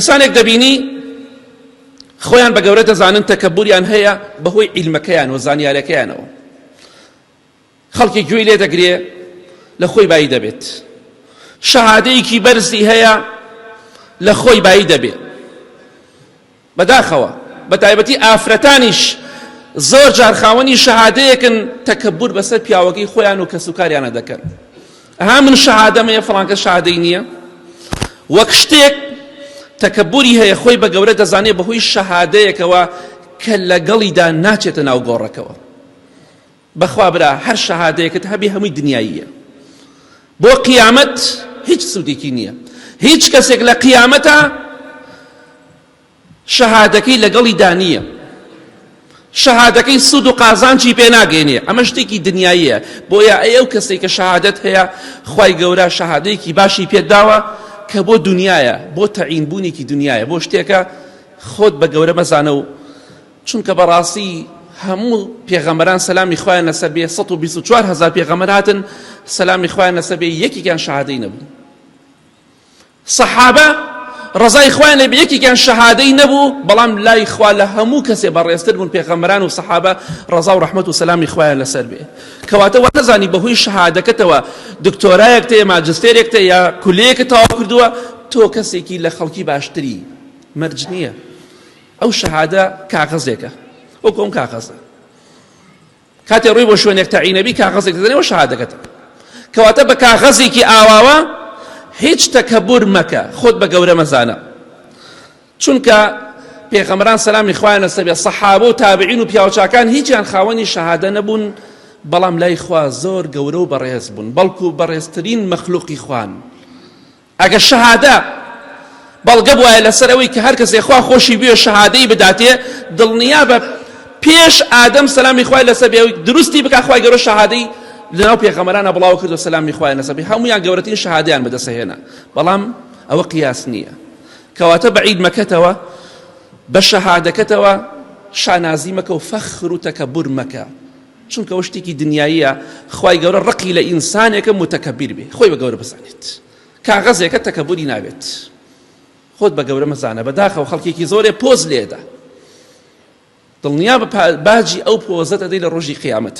ئینسانێک دەبینی خۆیان بە گەورە دەزانن تەکەبوریان هەیە بەهۆی عیلمەکەیان و زانیاریەکەیانەوە. خەڵکی گوێی لێ دەگرێ لە خۆی بایی دەبێت، شەهادەیەکی بەرزی هەیە لە خۆی بایی دەبێت. بەداخەوە بە تایبەتی ئافرەتانیش زۆر جار خاوەنی شەهادەیەکن تەکەبور بەسەر پیاوەکەی خۆیان و کەسوکاریانە دەکەن. ئەها من شەهادەمەیە فڵانکە شەهادەی نییە. وەک شتێک تەکەبوری هەیە خۆی بە گەورە دەزانێت بەهۆی شەهادەیەکەوە کە لەگەڵیدا ناچێتە ناو گۆڕەکەوە. بەخوا برا هەر شەهادەیەکت هەبێ هەمووی دنیاییە. بۆ قیامەت هیچ سوودێکی نییە. هیچ کەسێک لە قیامەتە شەهادەکەی لەگەڵیدا نییە، شەهادەکەی سوود و قازانچی پێ ناگەێنێ. ئەمە شتێکی دنیاییە. بۆیە ئەو کەسێک کە شەهادەت هەیە خوای گەورە شەهادەیەکی باشی پێداوە کە بۆ دنیایە، بۆ تەعینبوونێکی دنیایە، بۆ شتێکە خۆت بە گەورە مەزانە. و چونکە بەڕاستی هەموو پێغەمبەران سەلامی خوایان لەسەر بێ 124,000 پێغەمبەر هاتن سەلامی خوایان لەسەر بێ یەکێکیان شەهادەی نەبوو. سەحابە ڕزای خوایان لێ بێ یەکێکیان شەهادەی نەبوو، بەڵام لای خوا لە هەموو کەسێ بەڕێزتر بوون پێغەمبەران و سەحابە ڕزا و ڕەحمەت و سەلامی خوایان لەسەر بێ. کەواتە وا نەزانی بەهۆی شەهادەکەتەوە دکتۆرایەک تێ ماجستێرێک تێ یا کولێیەکە تەواو کردووە تۆ کەسێکی لە خەڵکی باشتری مەرج نییە. ئەو شەهادە کاغەزێکە، وەکو ئەم کاغەزە. کاتێ ڕووی بۆ شوێنێک تەعینەبی کاغەزێک دەدەنێەوە شەهادەکەتە. کەواتە بە کاغەزێکی ئاواوە هیچ تەکەبور مەکە، خۆت بە گەورە مەزانە. چونکە پێغەمبەران سەلامی خوایان لەسەر بێ سەحابە و تابعین و پیاوچاکان هیچیان خاوەنی شەهادە نەبوون، بەڵام لای خوا زۆر گەورە و بەڕێز بوون، بەڵکو بەڕێزترین مەخلوقی خوان. ئەگە شەهادە بەڵگە بوایە لەسەر ئەوەی کە هەر کەسێ خوا خۆشی بێ شەهادەی بداتێ، دڵنیا بە پێش ئادەم سەلامی خوای لەسەر بێ دروستی بکە خوای گەورە شەهادەی لەناو پێغەمبەرانە بڵاو کرد و سەلامی خوای لەسەر بێ هەموویان گەورەترین شەهادەیان بەدەستهێنا، بەڵام ئەوە قیاس نییە. کەواتە بەعید مەکەتەوە، بە شەهادەکەتەوە شانازی مەکە و فەخر و تەکەبور مەکە، چونکە ئەوە شتێکی دنیاییە. خوای گەورە ڕقی لە ئینسانێکە متەکەبیر بێ، خۆی بە گەورە بزانێت. کاغەزێکە تەکەبوری نابێت، خۆت بە گەورە مەزانە. بەداخەوە خەڵکێکی زۆرێ پۆز لێدا، دڵنیا بە باجی ئەو پۆزە دەدەی لە ڕۆژی قیامەت.